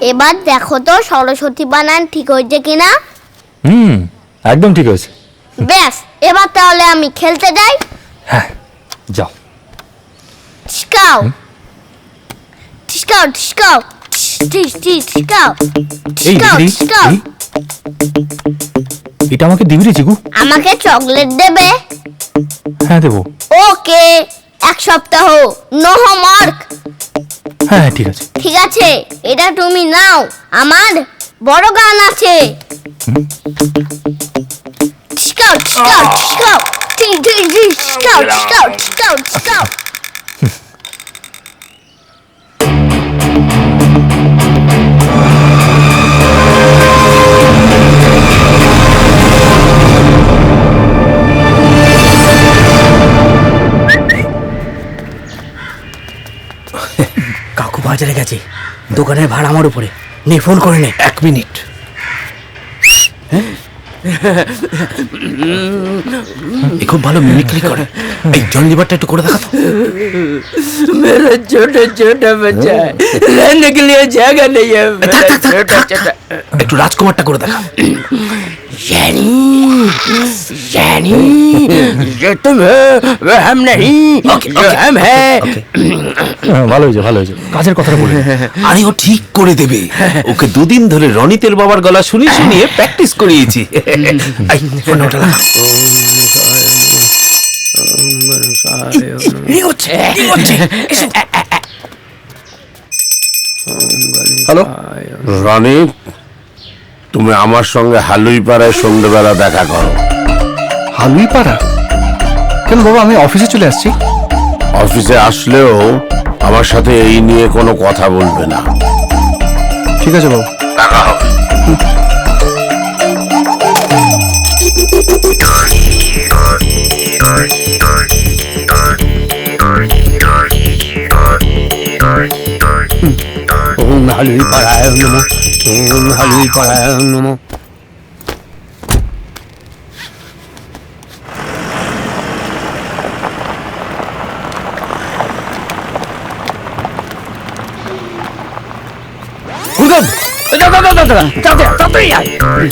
এবার দেখো তো সরস্বতী বানান ঠিক হয়েছে কিনা। একদম ঠিক হয়েছে। ব্যাস, এবার তাহলে আমি খেলতে যাই। হ্যাঁ যাও। ঠিকাও ঠিকাও ঠিকাও ঠিকাও এই ঠিকাও দিদি, ঠিকাও। এটা আমাকে দিবি রে চিকু? আমাকে চকলেট দেবে? হ্যাঁ দেবো। ওকে, 1 সপ্তাহ নো হোমওয়ার্ক। হ্যাঁ ঠিক আছে। ঠিক আছে, এটা তুমি নাও, আমার বড় গান আছে। ঠিকাও ঠিকাও ঠিকাও ঠিকাও ঠিকাও ঠিকাও ঠিকাও। কাকু বাজারে গেছে, দোকানের ভাড়া আমার উপরে। নে ফোন করে নে। 1 মিনিট। খুব ভালো মিমিক্রি করে। এই জন লিভারটা একটু করে দেখা তো। मेरा छोटा छोटा बच्चा है, रहने के लिए जगह नहीं है। मेरा छोटा छोटा। একটু রাজকুমারটা করে দেখা। यानी यानी ये तुम हो, वो हम नहीं, जो हम है। ভালো হয়েছে ভালো হয়েছে, কাজের কথাটা বলে। আরে ও ঠিক করে দেবে। ওকে 2 দিন ধরে রনিতের বাবার গলা শুনিয়ে প্র্যাকটিস করিয়েছি। এই ফোনটা ওটা লাগা। রিং হচ্ছে। হ্যালো রনি, তুমি আমার সঙ্গে হালুইপাড়ায় সন্ধ্যেবেলা দেখা করো। হালুইপাড়া? কেন বাবা, আমি অফিসে চলে আসছি। অফিসে আসলেও আমার সাথে এই নিয়ে কোনো কথা বলবে না। ঠিক আছে বাবা। দেখা হবে। ओम हलुई पराय नमो, ओम हलुई पराय नमो।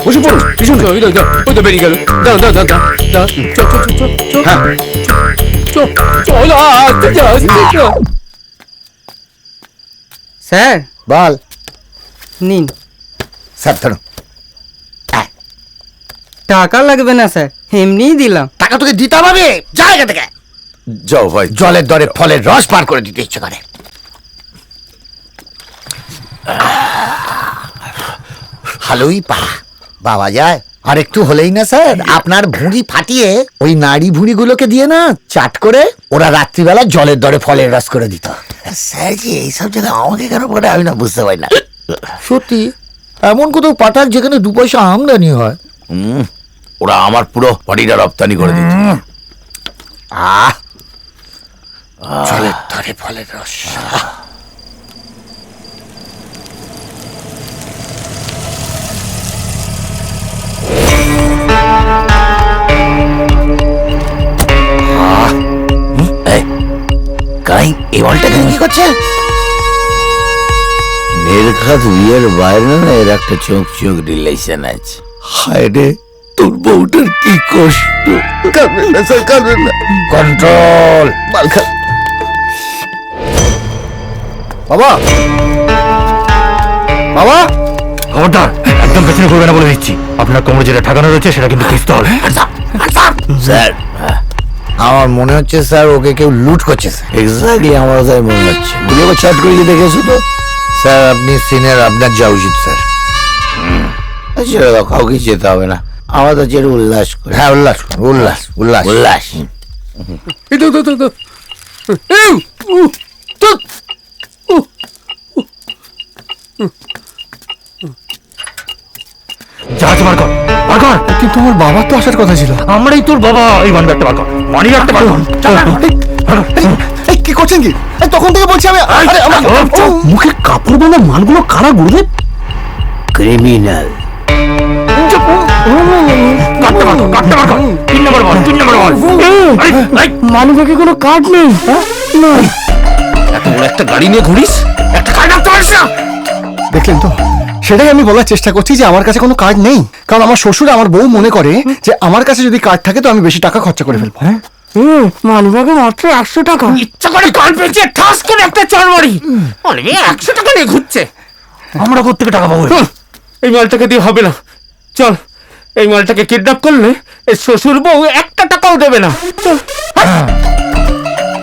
বসে পড়ুন, পিছনে। ওই তো বেরিয়ে গেল। দাও দাও দাও দাও দাও। স্যার বল। নিন। স্যার ধরো। টাকা লাগবে না স্যার, এমনিই দিলাম। টাকা তোকে দিতে হবে, জায়গা থেকে। যাও ভাই। জলের দরে ফলের রস পার করে দিতে ইচ্ছে করে। ভালোই পাড়া বাবা যায়। আর একটু হলেই না স্যার, আপনার ভুঁড়ি ফাটিয়ে ওই নাড়ি ভুঁড়িগুলোকে দিয়ে না চাট করে ওরা রাত্রিবেলা জলের দরে ফলের রস করে দিত। স্যার জি, এইসব জায়গায় আমাকে কেন পড়ে আমি না বুঝতে পারি না। সত্যি এমন কোথাও পাঠাক যেখানে 2 পয়সা আমদানি হয়। ওরা আমার পুরো বডিটা রপ্তানি করে দিত। জলের দরে ফলের রস। এই বলটা কি করছে? নির্ঘাত বিয়ের বাইরে না এর একটা চোখ চোখ রিলেশন আছে। হায় রে, তোর বউটার কি কষ্ট। কাঁদবে না স্যার, কাঁদবে না। কন্ট্রোল। বাবা বাবা, খবরদার, একদম পেছনে করবে না বলে দিচ্ছি। আপনার কোমরে যেটা ঠাকানো রয়েছে সেটা কিন্তু কিস্তে হবে। স্যার, আমার মনে হচ্ছে স্যার ওকে কেউ লুট করছে। এক্স্যাক্টলি আমারও তাই মনে হচ্ছে। গুলোকে চট করে কি দেখেছো তো? স্যার আপনি সিনিয়র, আপনার যাওয়া উচিত স্যার। ছেড়ে দাও, কাউকে যেতে হবে না। আমরা তো যেটা উল্লাস করি। হ্যাঁ উল্লাস উল্লাস উল্লাস উল্লাস। জাহাজ বার কর, বার কর। কিন্তু আমার বাবার তো আসার কথা ছিল। আমরাই তোর বাবা। এই মানি ব্যাগটা বার কর, মানি ব্যাগটা বার কর। কি করছেন কি? তখন থেকে বলছি আমি। মুখে কাপড় বাঁধা মালগুলো কারা গুরুদেব? ক্রিমিনাল। মানি ব্যাগে কোনো কার্ড নেই। এত বড় একটা গাড়ি নিয়ে ঘুরিস, একটা কার্ড রাখতে পারিস না? দেখলেন তো, সেটাই আমি বলার চেষ্টা করছি যে আমার কাছে কোনো কার্ড নেই, কারণ আমার শ্বশুর আমার বউ মনে করে যে আমার কাছে যদি কার্ড থাকে তো আমি বেশি টাকা খরচা করে ফেলবো। মালবাগে মাত্র 100 টাকা। ইচ্ছা করে কান পেঁচিয়ে ঠাস করে একটা চড় মারি। অনেকে 100 টাকা নিয়ে ঘুরছে। আমরা কোত্থেকে টাকা পাবো? এই মালটাকে দিয়ে হবে না, চল এই মালটাকে কিডন্যাপ করলে এই শ্বশুর বউ 1 টাকাও দেবে না। চল।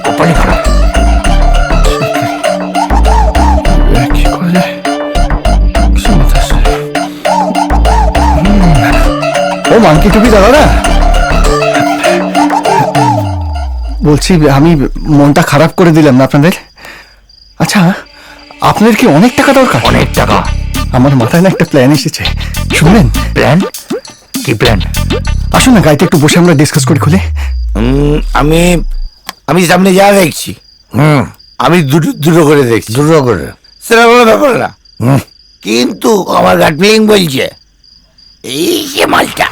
কপালই খারাপ। কি করলে? কিছু মাথা আসছে না। ও মানকি টুপি দাদারা, বলছি আমি মনটা খারাপ করে দিলাম না আপনাদের? আচ্ছা, আপনাদের কি অনেক টাকা দরকার? অনেক টাকা। আমার মাথায় না একটা প্ল্যান এসেছে, শুনবেন? প্ল্যান? কি প্ল্যান? আসুন না গাড়িতে একটু বসে আমরা ডিসকাস করি খুলে। আমি আমি সামনে যা দেখছি, আমি দুটো দুটো করে দেখছি। দুটো করে? সেটা কোনো ব্যাপার না, কিন্তু আমার গাট ফিলিং বলছে এই যে মালটা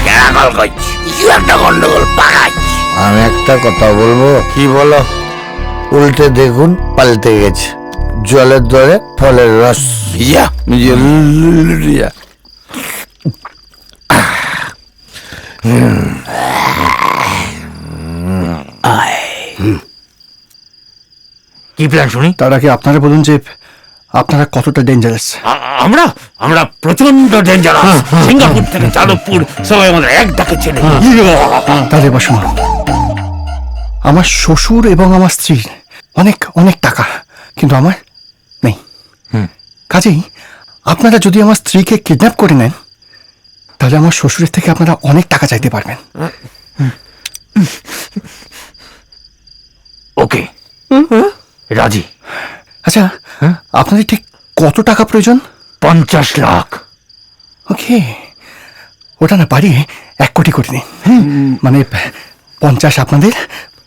কেরাকল করছে, কিছু একটা গন্ডগোল পাকাচ্ছে। আমি একটা কথা বলবো। কি বলো? উল্টে দেখুন, পাল্টে গেছে। জলের দরে ফলের রস। ভিজা ভিজা। কি প্ল্যান শুনি? তার আগে আপনারা বলুন যে আপনারা কতটা ডেঞ্জারাস। আমরা আমরা প্রচন্ড ডেঞ্জারাস। সিঙ্গাপুর থেকে যাদবপুর সবাই আমাদের এক ডাকে চেনে। তাহলে এবার শুনুন, আমার শ্বশুর এবং আমার স্ত্রীর অনেক অনেক টাকা, কিন্তু আমার নেই। কাজেই আপনারা যদি আমার স্ত্রীকে কিডন্যাপ করে নেন তাহলে আমার শ্বশুরের থেকে আপনারা অনেক টাকা চাইতে পারবেন। ওকে, রাজি। আচ্ছা, আপনাদের ঠিক কত টাকা প্রয়োজন? 50 লাখ। ওকে, ওটা না বাড়িয়ে 1 কোটি করে দিন। মানে 50 আপনাদের,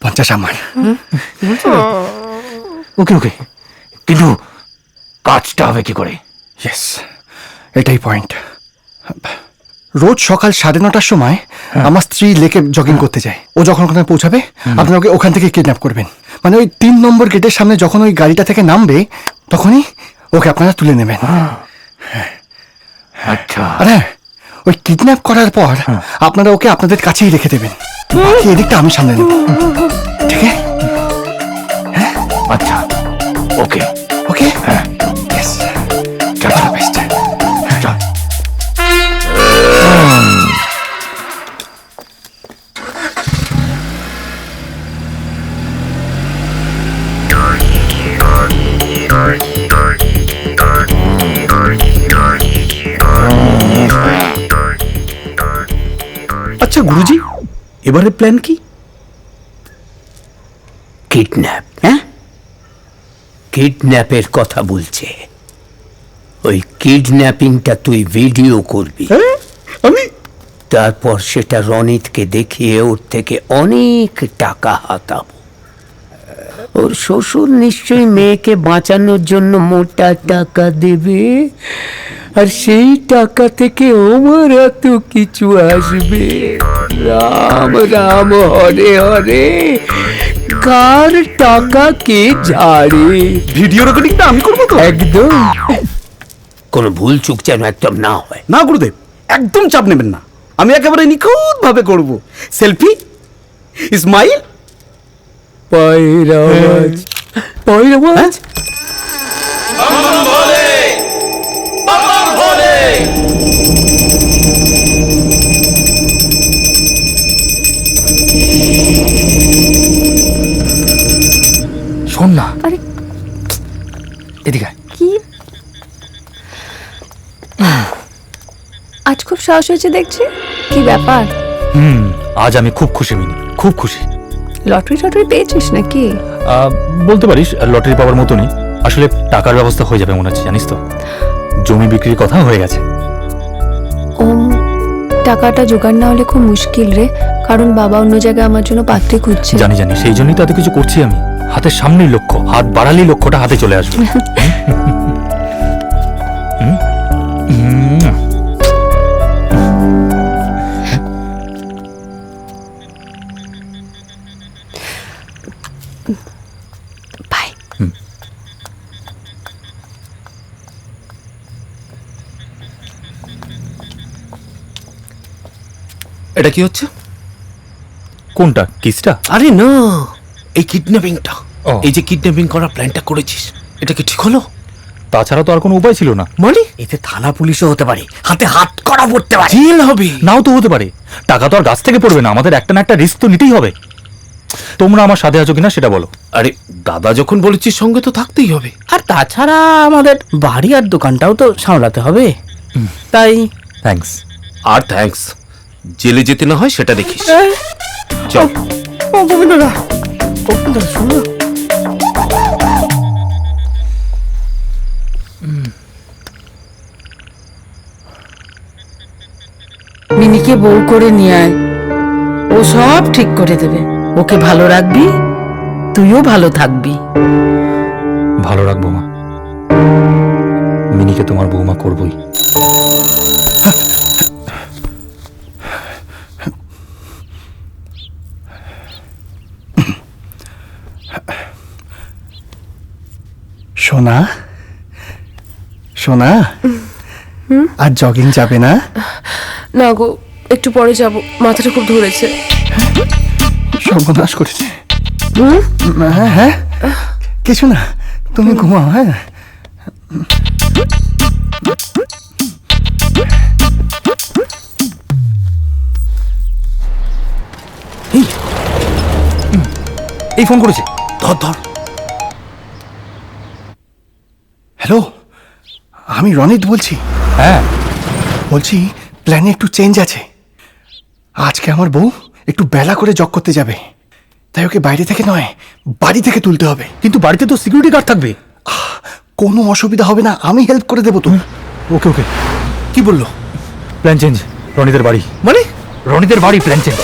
50 আমার। ওকে ওকে, কিন্তু কাজটা হবে কি করে? ইয়েস, এটাই পয়েন্ট। রোজ সকাল 9:30টার সময় আমার স্ত্রী লেকে জগিং করতে যায়। ও যখন ওখানে পৌঁছাবে আপনারা ওকে ওখান থেকে কিডন্যাপ করবেন। মানে ওই 3 নম্বর গেটের সামনে যখন ওই গাড়িটা থেকে নামবে তখনই ওকে আপনারা তুলে নেবেন। আচ্ছা, আর হ্যাঁ, ওই কিডন্যাপ করার পর আপনারা ওকে আপনাদের কাছেই রেখে দেবেন। বাকি এদিকটা আমি সামলে নেব, ঠিক আছে? আচ্ছা, ওকে ওকে, হ্যাঁ, ইয়েস, চলো বেস্ট। চল। আচ্ছা গুরুজি, এবারে প্ল্যান কি? কিডন্যাপ? হ্যাঁ, কিডন্যাপের কথা বলছে। ওই কিডন্যাপিংটা তুই ভিডিও করবি, আমি তারপর সেটা রনিতকে দেখিয়ে ওর থেকে অনেক টাকা হাতাবো। ওর শ্বশুর নিশ্চয়ই মেয়েকে বাঁচানোর জন্য মোটা টাকা দেবে, আর সেই টাকা থেকে আমার এত কিছু আসবে। রাম রাম হরে হরে, কার টাকা কে ঝাড়ে। ভিডিও রেকর্ডিংটা আমি করবো তো? একদম, কোনো ভুল চুক যেন একদম না হয়। না গুরুদেব, একদম চাপ নেবেন না, আমি একেবারে নিখুঁত ভাবে করব। সেলফি, স্মাইল, পায়ের আওয়াজ, পায়ের আওয়াজ। শোন না, আরে এদিকে আয়। কি, আজ খুব সাহস হয়েছে দেখছি। কি ব্যাপার? আজ আমি খুব খুশি মিনি, খুব খুশি। লটারি টটারি পেয়েছিস নাকি? বলতে পারিস লটারি পাওয়ার মতনই। আসলে টাকার ব্যবস্থা হয়ে যাবে মনে হচ্ছে, জানিস তো, জমি বিক্রির কথা হয়ে গেছে। টাকাটা জোগাড় না হলে খুব মুশকিল রে, কারণ বাবা অন্য জায়গায় আমার জন্য পাত্রী খুঁজছে। জানি জানি, সেই জন্যই তো এত কিছু করছি আমি। হাতের সামনেই লক্ষ্য, হাত বাড়ালেই লক্ষ্যটা হাতে চলে আসবে। বাই। এটা কি হচ্ছে? কোনটা, কিসটা? আরে না, এই কিডন্যাপিংটা। ও। এই যে কিডন্যাপিং করার প্ল্যানটা করেছিস, এটা কি ঠিক হলো? তাছাড়া তো আর কোনো উপায় ছিল না। মানে এতে থানা পুলিশও হতে পারে, হাতে হাত করা পড়তে পারে। জেল হবে। নাও তো হতে পারে, টাকা তো আর গাছ থেকে পড়বে না, আমাদের একটা না একটা রিস্ক তো নিতেই হবে। তোমরা আমার সাথে আছো কিনা সেটা বলো। আরে দাদা যখন বলেছিস সঙ্গে তো থাকতেই হবে। আর তাছাড়া আমাদের বাড়ি আর দোকানটাও তো সামলাতে হবে, তাই থ্যাঙ্কস। আর থ্যাঙ্কস, জেলে যেতে না হয় সেটা দেখিস। চল। ও গোবিন্দদা, গোবিন্দদা শোনো। মিনিকে বউ করে নিয়ে আয়, ও সব ঠিক করে দেবে। ওকে ভালো রাখবি, তুইও ভালো থাকবি। ভালো রাখবো মা, মিনিকে তোমার বৌমা করবই। সোনা, সোনা, আর জগিং যাবে না? না গো, একটু পরে যাব, মাথাটা খুব ধরেছে। সর্বনাশ করেছে। হ্যাঁ হ্যাঁ, কিছু না, তুমি ঘুমাও। হ্যাঁ, এই ফোন করেছে, ধর ধর। হ্যালো, আমি রনিত বলছি। হ্যাঁ বলছি প্ল্যানে একটু চেঞ্জ আছে। আজকে আমার বউ একটু বেলা করে জগ করতে যাবে, তাই ওকে বাইরে থেকে নয় বাড়ি থেকে তুলতে হবে। কিন্তু বাড়িতে তো সিকিউরিটি গার্ড থাকবে। কোনো অসুবিধা হবে না, আমি হেল্প করে দেবো তো। ওকে ওকে, কি বললো? প্ল্যান চেঞ্জ, রনিদের বাড়ি। মানে রনিদের বাড়ি, প্ল্যান চেঞ্জ।